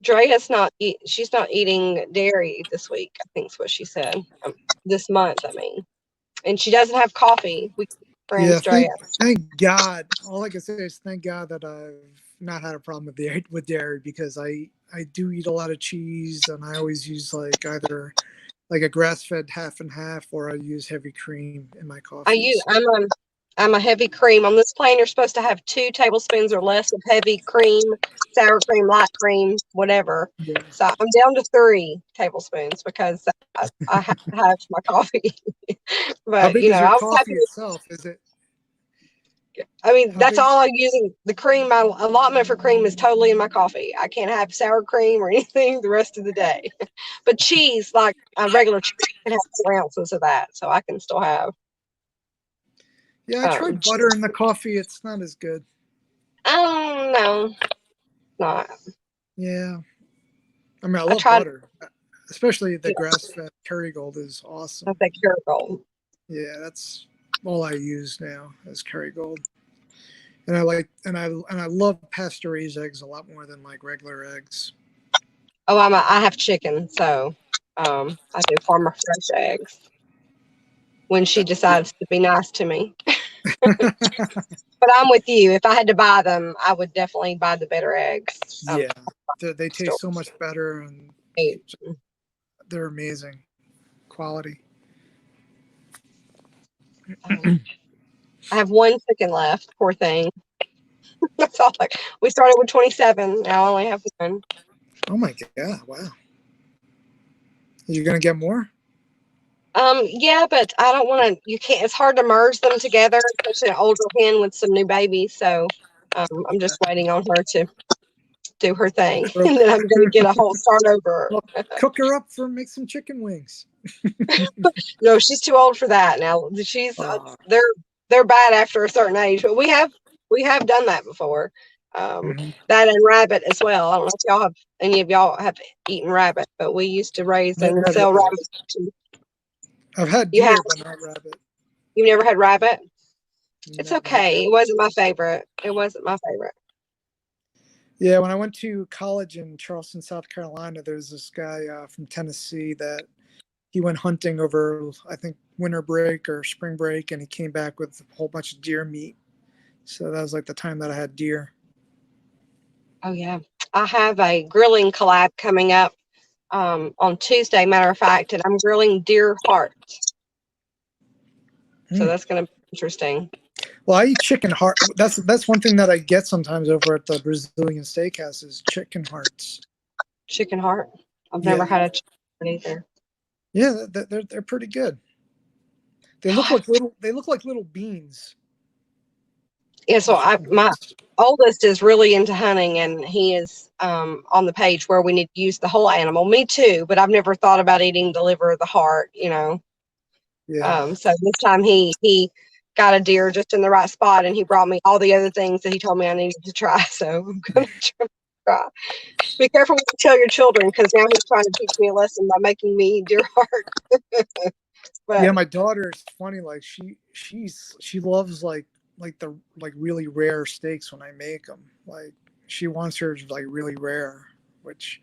Drea's not eat. She's not eating dairy this week. I think is what she said. This month, I mean, and she doesn't have coffee. We Yeah, friends, Drea. thank God. All I can say is thank God that I've not had a problem with dairy because I do eat a lot of cheese and I always use like either like a grass fed half and half or I use heavy cream in my I use. coffees. I'm a heavy cream. On this plane, you're supposed to have 2 tablespoons or less of heavy cream, sour cream, light cream, whatever. Yeah. So I'm down to 3 tablespoons because I have to have my coffee. How But big is your I was coffee happy. itself? Is it I mean, how that's big? all I'm using. The cream, my allotment for cream is totally in my coffee. I can't have sour cream or anything the rest of the day. But cheese, like regular cheese, I can have 4 ounces of that, so I can still have. Yeah, I tried butter in the coffee. It's not as good. No, not. Yeah. I mean, I I love tried. butter, especially the You know, grass fed Kerrygold is I awesome. think Kerrygold. Yeah, that's all I use now is Kerrygold. And I like and I love pasture raised eggs a lot more than like regular eggs. Oh, I have chicken, so I do farmer fresh eggs when she decides to be nice to me. But I'm with you. If I had to buy them, I would definitely buy the better eggs. Yeah, they Store. taste so much better and they're amazing quality. I have 1 chicken left. Poor thing. That's all. Like we started with 27. Now I only have 1. Oh my god! Wow, you're gonna get more? Yeah, but I don't want to. You can't. It's hard to merge them together, especially an older hen with some new babies. So I'm just waiting on her to do her thing, Well, and then I'm going to get a whole start over. cook her up for make some chicken wings. No, she's too old for that now. She's Uh, they're they're bad after a certain age, but we have done that before. Hmm. That and rabbit as well. I don't know if any of y'all have eaten rabbit, but we used to raise Never and had sell rabbit. rabbits. I've had You have? deer, but not rabbit. You've never had rabbit? It's No, not okay. yet. It wasn't my favorite. It wasn't my favorite. Yeah, when I went to college in Charleston, South Carolina, there was this guy from Tennessee that he went hunting over, I think, winter break or spring break, and he came back with a whole bunch of deer meat. So that was like the time that I had deer. Oh yeah, I have a grilling collab coming up on Tuesday. Matter of fact, and I'm grilling deer heart, so Mm. that's going to be interesting. Well, I eat chicken heart. That's one thing that I get sometimes over at the Brazilian steakhouse is chicken hearts. Chicken heart. I've never Yeah, had a chicken heart either. yeah, they're pretty good. They look like little beans. Yeah, The so chicken my hearts. oldest is really into hunting, and he is on the page where we need to use the whole animal. Me too, but I've never thought about eating the liver or the heart. Yeah. So this time he got a deer just in the right spot, and he brought me all the other things that he told me I needed to try. So I'm gonna try. Be careful what you tell your children, because now he's trying to teach me a lesson by making me eat deer heart. Yeah, But my daughter is funny. Like she loves like really rare steaks when I make them. Like she wants hers like really rare, which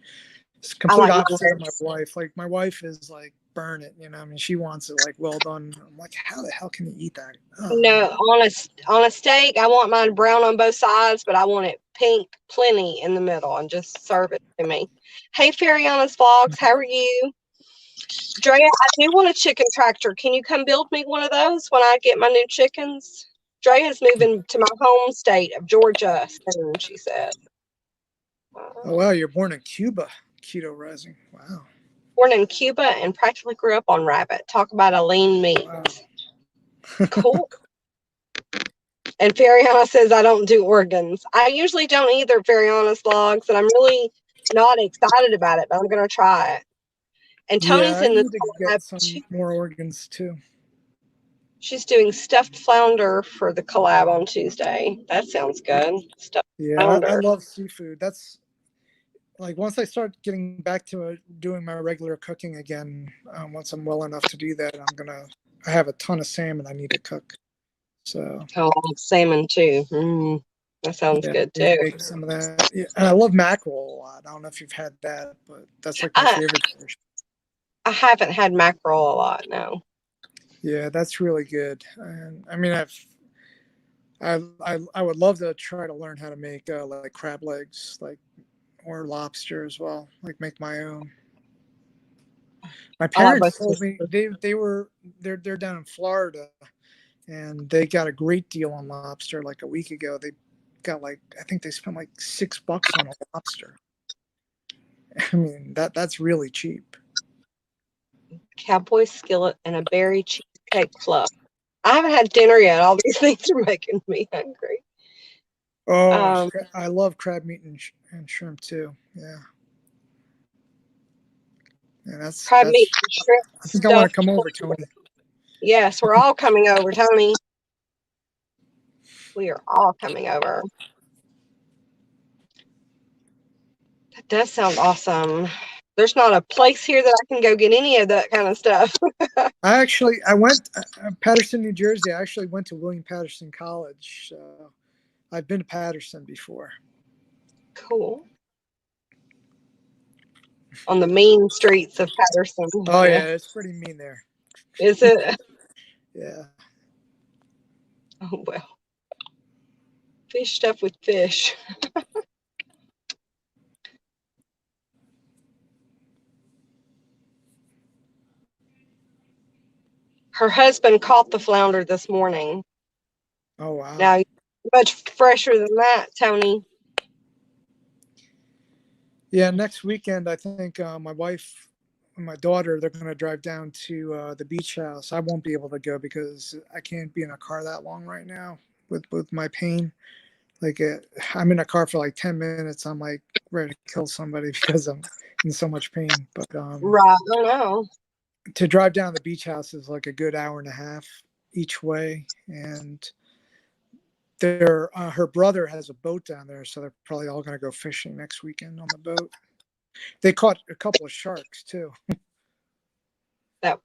is I complete like mine opposite of my ribs. wife. Like my wife is like burn it, you know. I mean, she wants it like well done. I'm like, how the hell can you eat that? Oh. No, on a steak, I want mine brown on both sides, but I want it pink, plenty in the middle, and just serve it to me. Hey, Fariana's Vlogs, how are you? Drea, I do want a chicken tractor. Can you come build me one of those when I get my new chickens? Drea's moving to my home state of Georgia soon, she said. Oh wow, you're born in Cuba. Keto rising. Wow. Born in Cuba and practically grew up on rabbit. Talk about a lean meat. Wow. Cool. And Fariana says I don't do organs. I usually don't either, Fariana's Vlogs, and I'm really not excited about it, but I'm going to try it. And Yeah, Tony's I in this need to collab get some too. more organs too. She's doing stuffed flounder for the collab on Tuesday. That sounds good. Stuffed Yeah, I flounder. love seafood. That's like once I start getting back to doing my regular cooking again, once I'm well enough to do that, I have a ton of salmon I need to cook. So Oh, I like salmon too. That sounds yeah, good I need too. to make some of that. Yeah, and I love mackerel a lot. I don't know if you've had that, but that's like my I, favorite dish. I haven't had mackerel a lot, no. Yeah, that's really good. And I mean, I would love to try to learn how to make like crab legs, like or lobster as well. Like make my own. My I like parents both told me sisters. they're down in Florida and they got a great deal on lobster like a week ago. They got like I think they spent like $6 on a lobster. I mean that's really cheap. Cowboy skillet and a berry cheesecake fluff. I haven't had dinner yet. All these things are making me hungry. Oh, Um, I love crab meat and shrimp too. Yeah, and Crab meat that's. and shrimp I think I want to stuffed come over, flounder. Tony. Yes, we're all coming over, Tony. We are all coming over. That does sound awesome. There's not a place here that I can go get any of that kind of stuff. I went Patterson, New Jersey. I actually went to William Patterson College. So I've been to Patterson before. Cool. On the mean streets of Patterson. Oh Yeah. yeah, it's pretty mean there. Is it? Yeah. Oh, well. Fish stuff with fish. Her husband caught the flounder this morning. Oh wow. Now, much fresher than that, Tony. Yeah, next weekend I think my wife and my daughter they're going to drive down to the beach house. I won't be able to go because I can't be in a car that long right now with my pain. Like I'm in a car for like 10 minutes. I'm like ready to kill somebody because I'm in so much pain. But Right. I don't know. to drive down the beach house is like a good hour and a half each way, and their her brother has a boat down there, so they're probably all going to go fishing next weekend on the boat. They caught a couple of sharks too. That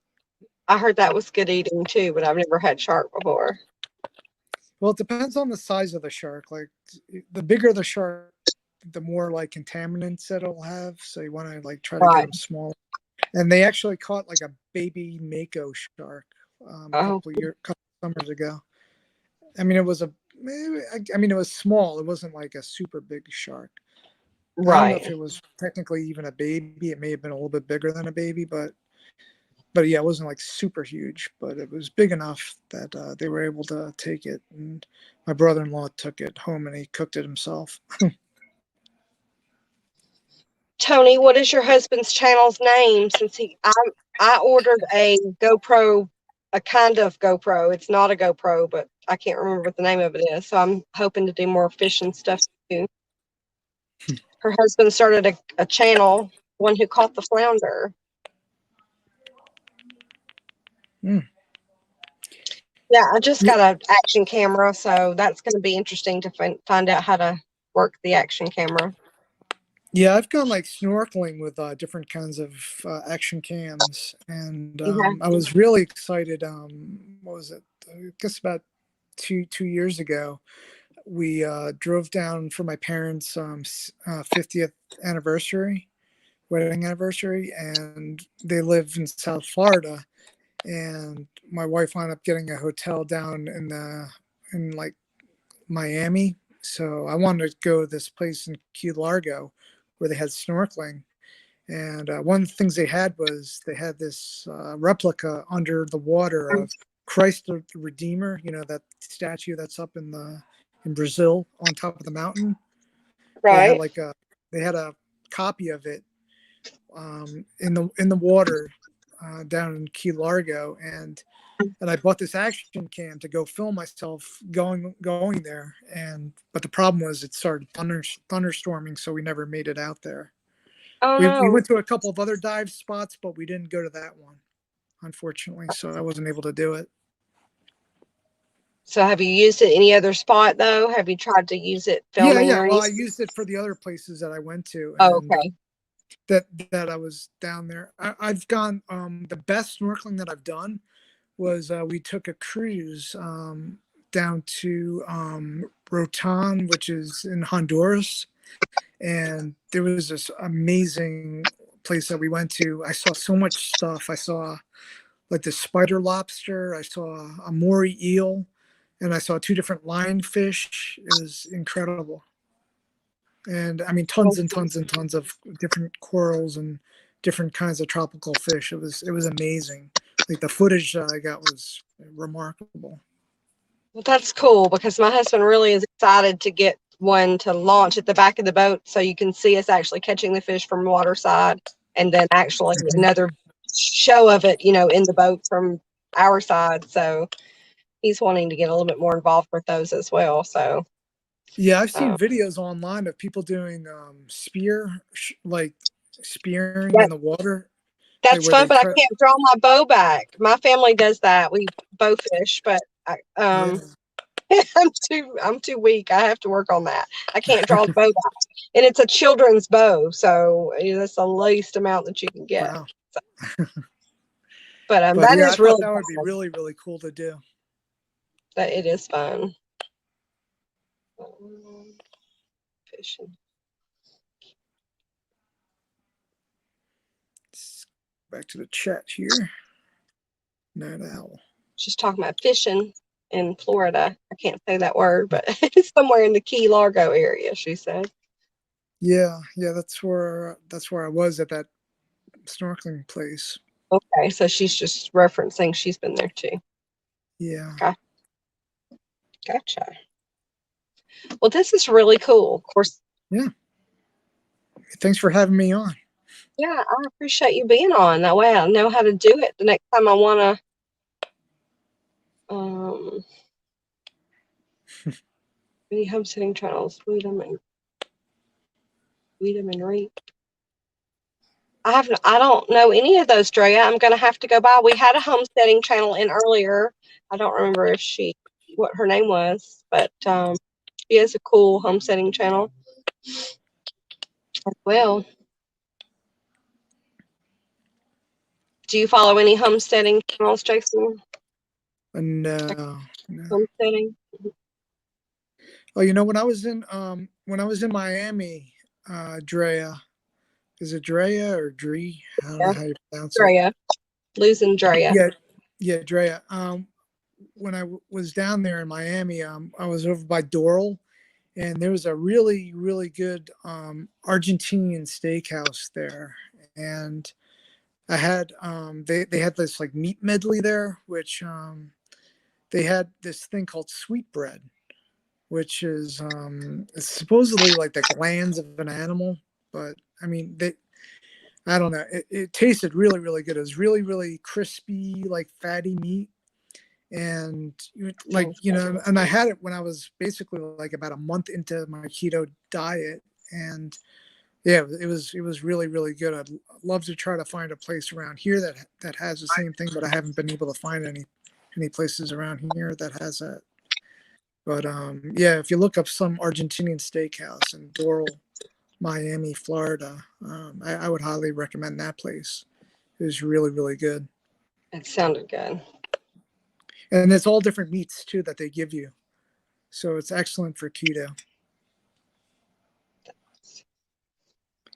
I heard that was good eating too, but I've never had shark before. Well, it depends on the size of the shark. Like the bigger the shark, the more like contaminants it'll have. So you want to like try to get Right. them small. And they actually caught like a baby mako shark a Oh, couple summers ago. I mean, it was I mean, it was small. It wasn't like a super big shark. I don't know if right. it was technically even a baby. It may have been a little bit bigger than a baby, but yeah, it wasn't like super huge, but it was big enough that they were able to take it. And my brother-in-law took it home and he cooked it himself. Tony, what is your husband's channel's name? Since I ordered a GoPro, a kind of GoPro. It's not a GoPro, but I can't remember what the name of it is. So I'm hoping to do more fishing stuff too. Her husband started a channel, one who caught the flounder. Mm. Yeah, I just Yeah, got an action camera, so that's going to be interesting to find out how to work the action camera. yeah, I've gone like snorkeling with different kinds of action cams, and Yeah. I was really excited. What was it? I guess about two years ago, we drove down for my parents' 50th anniversary, wedding anniversary, and they live in South Florida. And my wife wound up getting a hotel down in like Miami. So I wanted to go to this place in Key Largo where they had snorkeling. And one of the things they had was they had this replica under the water of Christ the Redeemer. You know, that statue that's up in Brazil on top of the mountain. They had Right. like they had a copy of it in the water down in Key Largo, and I bought this action cam to go film myself going there. And but the problem was it started thunderstorming, so we never made it out there. Oh We no. went to a couple of other dive spots, but we didn't go to that one, unfortunately. So I wasn't able to do it. So have you used it any other spot though? Have you tried to use it Yeah, filming yeah. or Well, I anything? used it for the other places that I went to, Oh, and okay. that I was down there. I've gone. The best snorkeling that I've done was we took a cruise down to Rotan, which is in Honduras, and there was this amazing place that we went to. I saw so much stuff. I saw like the spider lobster. I saw a moray eel, and I saw two different lionfish. It was incredible, and I mean tons and tons and tons of different corals and different kinds of tropical fish. It was amazing. Like the footage that I got was remarkable. Well, that's cool because my husband really is excited to get one to launch at the back of the boat so you can see us actually catching the fish from water side and then actually Mhm. another show of it, in the boat from our side. So he's wanting to get a little bit more involved with those as well. So Yeah, I've seen um, videos online of people doing like spearing that in the water, like that's where fun, they but I try. can't draw my bow back. My family does that. We bow fish, but Yeah, I'm too weak. I have to work on that. I can't draw the bow back, and it's a children's bow, so that's the least amount that you can get. wow. So, but But that yeah, I is thought really that would be fun. really really cool to do. That it is fun. Fishing. Let's go back to the chat here. Night owl. She's talking about fishing in Florida. I can't say that word, but it's somewhere in the Key Largo area. She said. Yeah, yeah, that's where I was at that snorkeling place. Okay, so she's just referencing she's been there too. Yeah, Gotcha. Well, this is really cool. Of course, yeah. Thanks for having me on. yeah, I appreciate you being on. That way I know how to do it the next time I want to. Many homesteading channels, Weedham and Reap. I don't know any of those, Drea. I'm gonna have to go by. We had a homesteading channel in earlier. I don't remember what her name was, but she is a cool homesteading channel as well. Do you follow any homesteading channels, Jason? No, no. Homesteading? Oh, when I was in Miami, Drea, is it Drea or Dree? I don't know Yeah, how you pronounce it. Drea. Losing Drea. Yeah, yeah, Drea. When was down there in Miami, I was over by Doral, and there was a really, really good Argentinian steakhouse there, and I had they had this like meat medley there, which they had this thing called sweetbread, which is it's supposedly like the glands of an animal, but I mean they I don't know. It tasted really, really good. It was really, really crispy, like fatty meat. And like, Sounds you good. know, and I had it when I was basically like about a month into my keto diet. And yeah, it was really, really good. I'd love to try to find a place around here that has the same thing, but I haven't been able to find any places around here that has that. But yeah, if you look up some Argentinian steakhouse in Doral, Miami, Florida, I would highly recommend that place. It was really, really good. It sounded good. And it's all different meats too that they give you. So it's excellent for keto.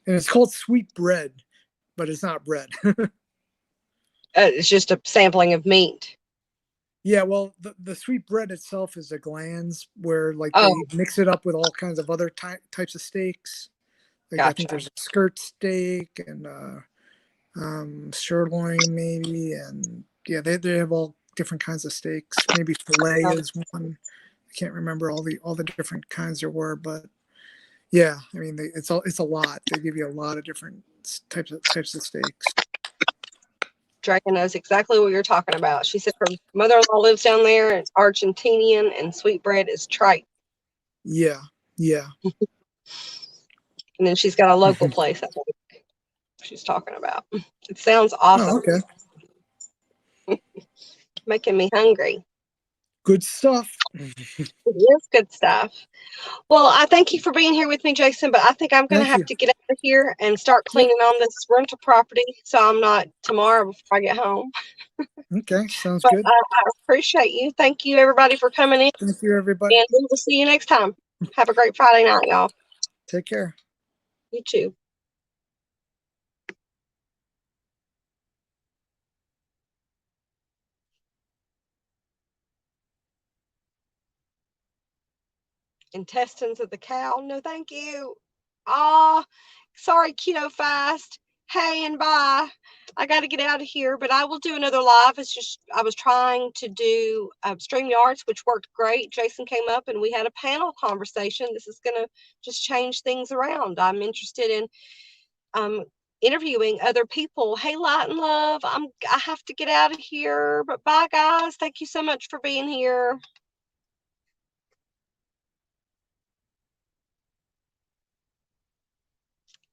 And it's called sweet bread, but it's not bread. It's just a sampling of meat. Yeah, well, the sweet bread itself is the glands where like Oh, they mix it up with all kinds of other types of steaks. Like I think gotcha. there's a skirt steak and sirloin maybe, and yeah, they have all different kinds of steaks. Maybe filet is one. I can't remember all the different kinds there were, but yeah, I mean it's a lot. They give you a lot of different types of steaks. Dragon knows exactly what you're talking about. She said her mother-in-law lives down there. It's Argentinian, and sweetbread is tripe. Yeah, yeah. And then she's got a local place I think she's talking about. It sounds awesome. Oh, okay. Making me hungry. Good stuff. It is good stuff. Well, I thank you for being here with me, Jason, but I think I'm going to Thank have you. to get out of here and start Yep. cleaning on this rental property so I'm not tomorrow before I get home. Okay, sounds But good. I appreciate you. Thank you, everybody, for coming in, Thank you, everybody. and we will see you next time. Have a great Friday night, y'all. Take care. You too. Intestines of the cow. No, thank you. Ah, sorry, keto fast. Hey and bye. I got to get out of here, but I will do another live. It's just I was trying to do StreamYards, which worked great. Jason came up and we had a panel conversation. This is going to just change things around. I'm interested in um, interviewing other people. Hey, Light and Love, I have to get out of here, but bye, guys. Thank you so much for being here.